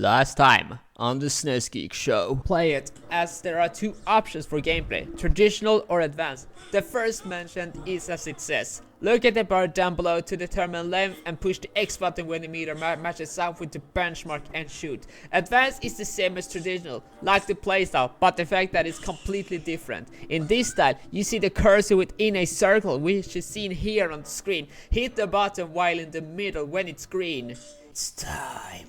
Last time on the SNES Geek Show. Play it, as there are two options for gameplay, traditional or advanced. The first mentioned is as it says. Look at the bar down below to determine length and push the X button when the meter matches up with the benchmark and shoot. Advanced is the same as traditional, like the playstyle, but the fact that it's completely different. In this style, you see the cursor within a circle, which is seen here on the screen. Hit the button while in the middle when it's green. It's time.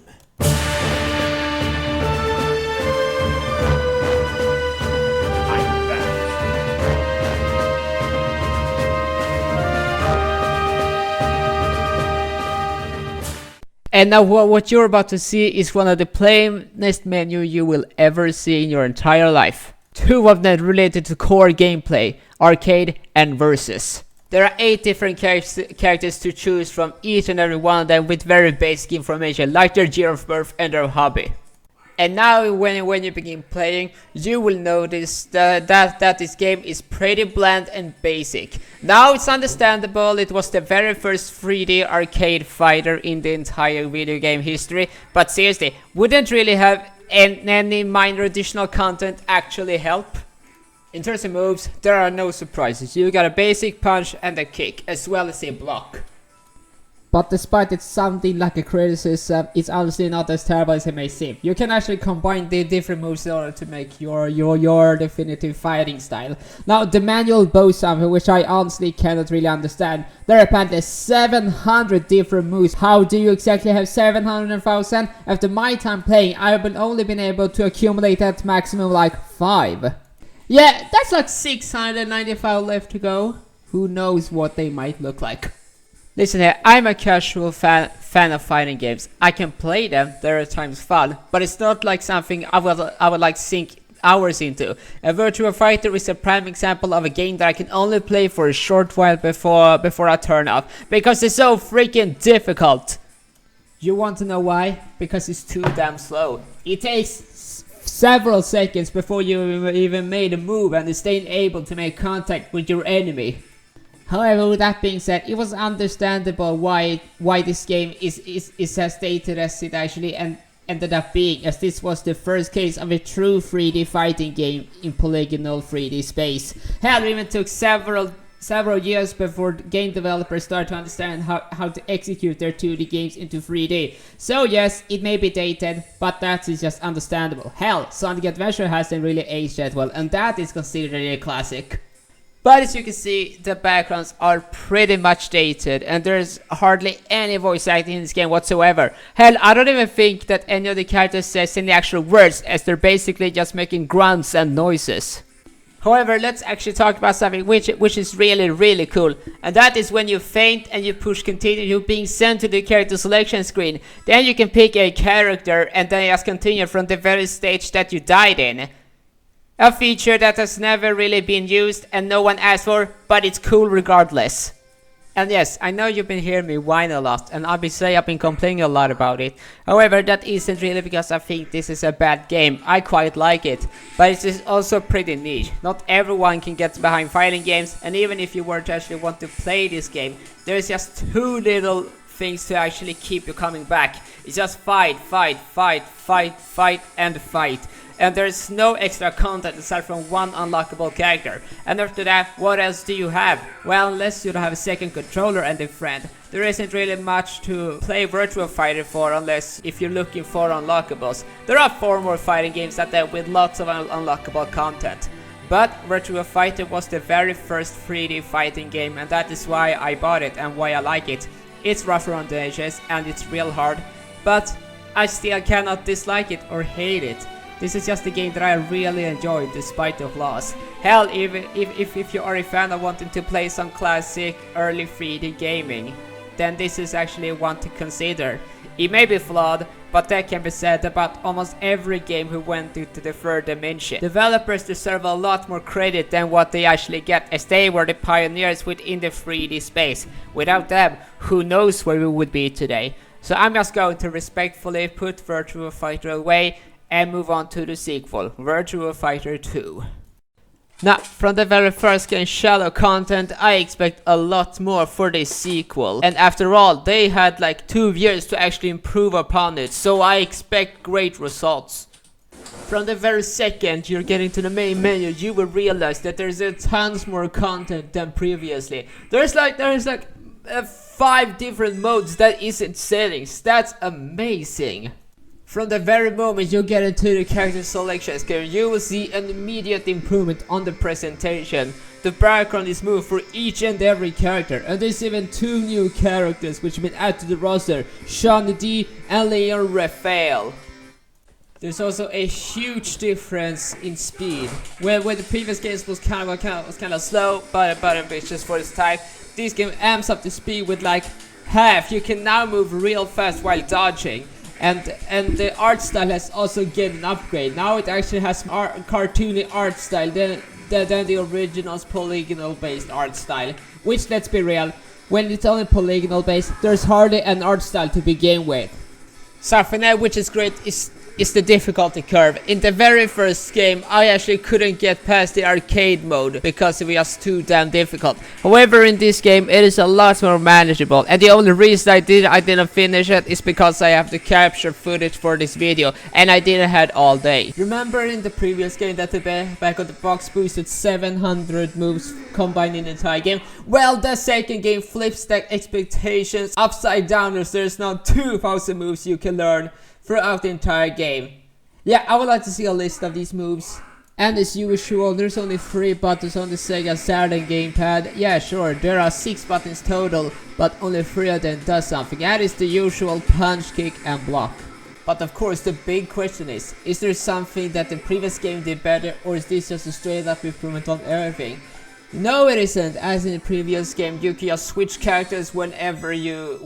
And now what you're about to see is one of the plainest menu you will ever see in your entire life. Two of them related to core gameplay, arcade and versus. There are 8 different characters to choose from, each and every one of them with very basic information like their year of birth and their hobby. And now when you begin playing, you will notice that this game is pretty bland and basic. Now it's understandable, it was the very first 3D arcade fighter in the entire video game history, but seriously, wouldn't really have any minor additional content actually help? In terms of moves, there are no surprises. You got a basic punch and a kick, as well as a block. But despite it sounding like a criticism, it's honestly not as terrible as it may seem. You can actually combine the different moves in order to make your definitive fighting style. Now, the manual boasts something which I honestly cannot really understand. There are apparently 700 different moves. How do you exactly have 700,000? After my time playing, I've only been able to accumulate at maximum like 5. Yeah, that's like 695 left to go. Who knows what they might look like. Listen here, I'm a casual fan of fighting games. I can play them, they're at times fun, but it's not like something I would like sink hours into. A Virtua Fighter is a prime example of a game that I can only play for a short while before I turn off, because it's so freaking difficult. You want to know why? Because it's too damn slow. It takes several seconds before you even made a move and staying able to make contact with your enemy. However, with that being said, it was understandable why this game is as stated as it actually ended up being, as this was the first case of a true 3D fighting game in polygonal 3D space. Hell, it even took several years before game developers started to understand how to execute their 2D games into 3D. So yes, it may be dated, but that is just understandable. Hell, Sonic Adventure hasn't really aged that well, and that is considered a classic. But as you can see, the backgrounds are pretty much dated, and there's hardly any voice acting in this game whatsoever. Hell, I don't even think that any of the characters says any actual words, as they're basically just making grunts and noises. However, let's actually talk about something which is really cool, and that is when you faint and you push continue, you're being sent to the character selection screen. Then you can pick a character and then just continue from the very stage that you died in. A feature that has never really been used and no one asked for, but it's cool regardless. And yes, I know you've been hearing me whine a lot, and obviously I've been complaining a lot about it. However, that isn't really because I think this is a bad game. I quite like it, but it is also pretty niche. Not everyone can get behind fighting games, and even if you were to actually want to play this game, there's just too little things to actually keep you coming back. It's just fight, and fight. And there's no extra content aside from one unlockable character. And after that, what else do you have? Well, unless you don't have a second controller and a friend, there isn't really much to play Virtua Fighter for, unless if you're looking for unlockables. There are 4 more fighting games out there with lots of unlockable content. But Virtua Fighter was the very first 3D fighting game, and that is why I bought it and why I like it. It's rough around the edges and it's real hard, but I still cannot dislike it or hate it. This is just a game that I really enjoyed despite the flaws. Hell, even if you are a fan of wanting to play some classic early 3D gaming, then this is actually one to consider. It may be flawed, but that can be said about almost every game who went into the third dimension. Developers deserve a lot more credit than what they actually get, as they were the pioneers within the 3D space. Without them, who knows where we would be today. So I'm just going to respectfully put Virtua Fighter away and move on to the sequel, Virtua Fighter 2. Now, from the very first game, shallow content, I expect a lot more for this sequel. And after all, they had like 2 years to actually improve upon it, so I expect great results. From the very second you're getting to the main menu, you will realize that there's tons more content than previously. There's like 5 different modes that isn't settings. That's amazing. From the very moment you get into the character selection screen, you will see an immediate improvement on the presentation. The background is moved for each and every character, and there's even 2 new characters which have been added to the roster, Shawnee D and Leon Raphael. There's also a huge difference in speed. Where the previous games was kind of slow, but ambitious for its time, this game amps up the speed with like half. You can now move real fast while dodging. And the art style has also gained an upgrade. Now it actually has cartoony art style than the original's polygonal based art style. Which, let's be real, when it's only polygonal based, there's hardly an art style to begin with. Something else which is great is the difficulty curve. In the very first game, I actually couldn't get past the arcade mode because it was too damn difficult. However, in this game, it is a lot more manageable, and the only reason I didn't finish it is because I have to capture footage for this video, and I didn't have all day. Remember in the previous game that the back of the box boosted 700 moves combined in the entire game? Well, the second game flips the expectations upside down, as there's now 2000 moves you can learn throughout the entire game. Yeah, I would like to see a list of these moves. And as usual, there's only 3 buttons on the Sega Saturn gamepad. Yeah, sure, there are 6 buttons total, but only 3 of them does something. That is the usual punch, kick and block. But of course, the big question is there something that the previous game did better, or is this just a straight up improvement on everything? No, it isn't. As in the previous game, you can just switch characters whenever you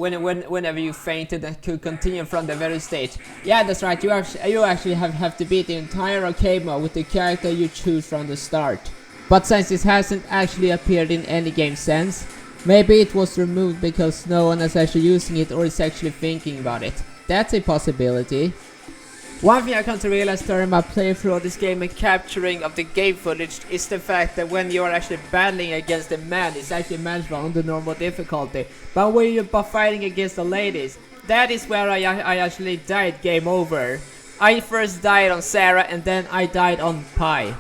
fainted and could continue from the very stage. Yeah, that's right. You actually have to beat the entire arcade mode with the character you choose from the start. But since this hasn't actually appeared in any game since, maybe it was removed because no one is actually using it or is actually thinking about it. That's a possibility. One thing I come to realize during my playthrough of this game and capturing of the game footage is the fact that when you are actually battling against a man, it's actually manageable on the normal difficulty. But when you're fighting against the ladies, that is where I actually died. Game over. I first died on Sarah and then I died on Pi.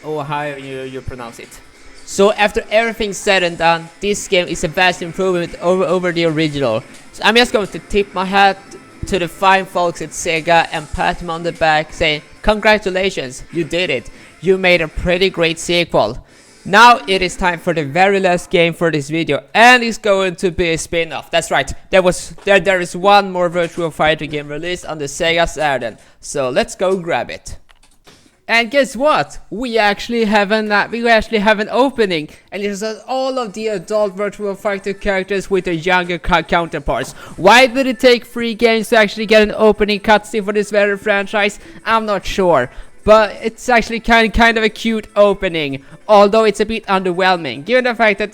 Or however you pronounce it. So after everything's said and done, this game is a vast improvement over the original. So I'm just going to tip my hat to the fine folks at Sega and pat them on the back saying, congratulations, you did it. You made a pretty great sequel. Now it is time for the very last game for this video, and it's going to be a spin-off. That's right, there is one more Virtua Fighter game released on the Sega Saturn. So let's go grab it. And guess what? We actually have an opening, and it is all of the adult Virtua Fighter characters with their younger counterparts. Why did it take 3 games to actually get an opening cutscene for this very franchise? I'm not sure, but it's actually kind of a cute opening, although it's a bit underwhelming, given the fact that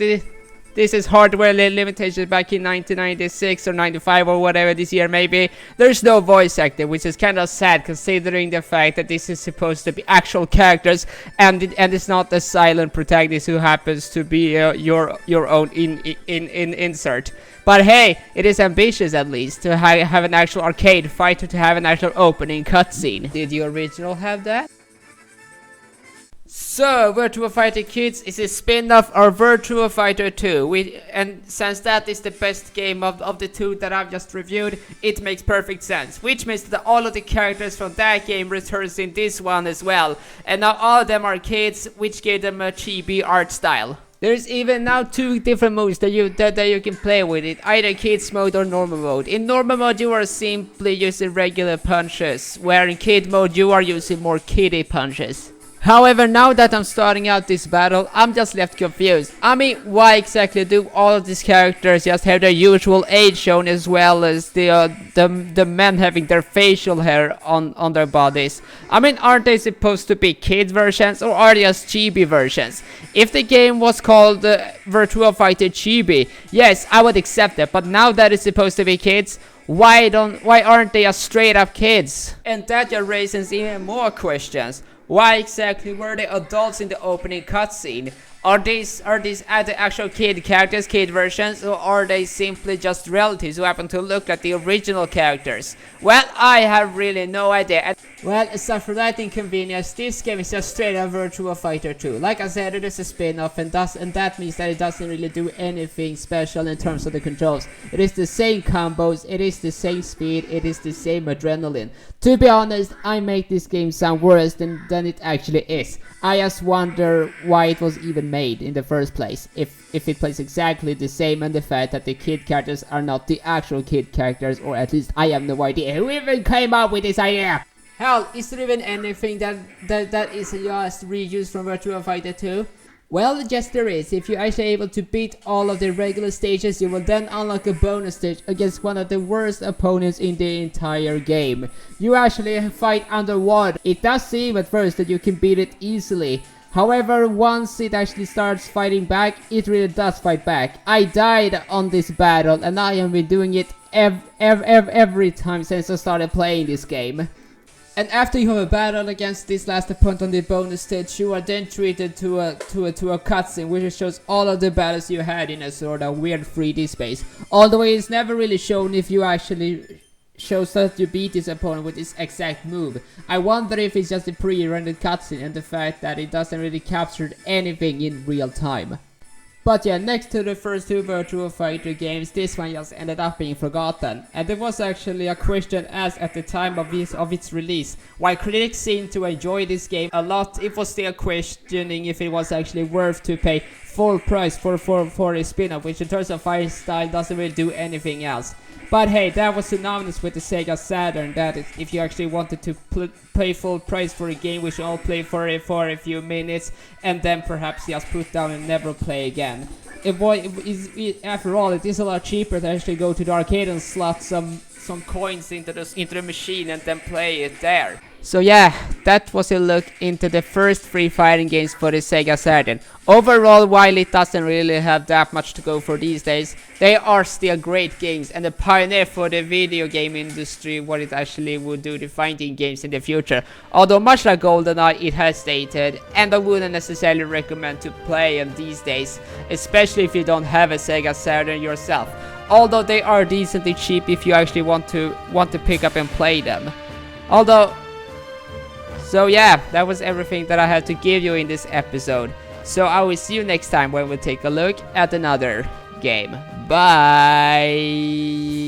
this is hardware limitations back in 1996 or 95 or whatever this year maybe. There's no voice actor, which is kind of sad considering the fact that this is supposed to be actual characters and it's not the silent protagonist who happens to be your own insert. But hey, it is ambitious at least to have an actual arcade fighter to have an actual opening cutscene. Did the original have that? So, Virtua Fighter Kids is a spin-off of Virtua Fighter 2, and since that is the best game of the 2 that I've just reviewed, it makes perfect sense, which means that all of the characters from that game returns in this one as well, and now all of them are kids, which gave them a chibi art style. There's even now 2 different modes that you can play with it, either kids mode or normal mode. In normal mode you are simply using regular punches, where in kid mode you are using more kiddie punches. However, now that I'm starting out this battle, I'm just left confused. I mean, why exactly do all of these characters just have their usual age shown, as well as the men having their facial hair on their bodies? I mean, aren't they supposed to be kid versions, or are they just chibi versions? If the game was called Virtua Fighter Chibi, yes, I would accept it, but now that it's supposed to be kids, why aren't they just straight up kids? And that just raises even more questions. Why exactly were they adults in the opening cutscene? Are these the actual kid characters, kid versions, or are they simply just relatives who happen to look like the original characters? Well, I have really no idea. Well, aside from that inconvenience, this game is just straight up Virtua Fighter 2. Like I said, it is a spin-off, and that means that it doesn't really do anything special in terms of the controls. It is the same combos, it is the same speed, it is the same adrenaline. To be honest, I make this game sound worse than it actually is. I just wonder why it was even made in the first place, if it plays exactly the same, and the fact that the kid characters are not the actual kid characters, or at least I have no idea who even came up with this idea. Hell, is there even anything that is just reused from Virtua Fighter 2? Well, yes there is. If you're actually able to beat all of the regular stages, you will then unlock a bonus stage against one of the worst opponents in the entire game. You actually fight underwater. It does seem at first that you can beat it easily. However, once it actually starts fighting back, it really does fight back. I died on this battle, and I have been doing it every time since I started playing this game. And after you have a battle against this last opponent on the bonus stage, you are then treated to a cutscene which shows all of the battles you had in a sort of weird 3D space. Although it is never really shown if you actually shows that you beat this opponent with this exact move. I wonder if it's just a pre-rendered cutscene and the fact that it doesn't really capture anything in real time. But yeah, next to the first two Virtua Fighter games, this one just ended up being forgotten. And there was actually a question asked at the time of its release. While critics seemed to enjoy this game a lot, it was still questioning if it was actually worth to pay full price for a spin-off, which in terms of fight style doesn't really do anything else. But hey, that was synonymous with the Sega Saturn, that is, if you actually wanted to pay full price for a game, we should all play for a few minutes, and then perhaps just put down and never play again. After all, it is a lot cheaper to actually go to the arcade and slot some coins into the machine and then play it there. So yeah, that was a look into the first three fighting games for the Sega Saturn. Overall, while it doesn't really have that much to go for these days, they are still great games and a pioneer for the video game industry, what it actually would do to fighting games in the future. Although much like GoldenEye, it has stated, and I wouldn't necessarily recommend to play them these days, especially if you don't have a Sega Saturn yourself. Although they are decently cheap if you actually want to pick up and play them. So yeah, that was everything that I had to give you in this episode. So I will see you next time when we take a look at another game. Bye!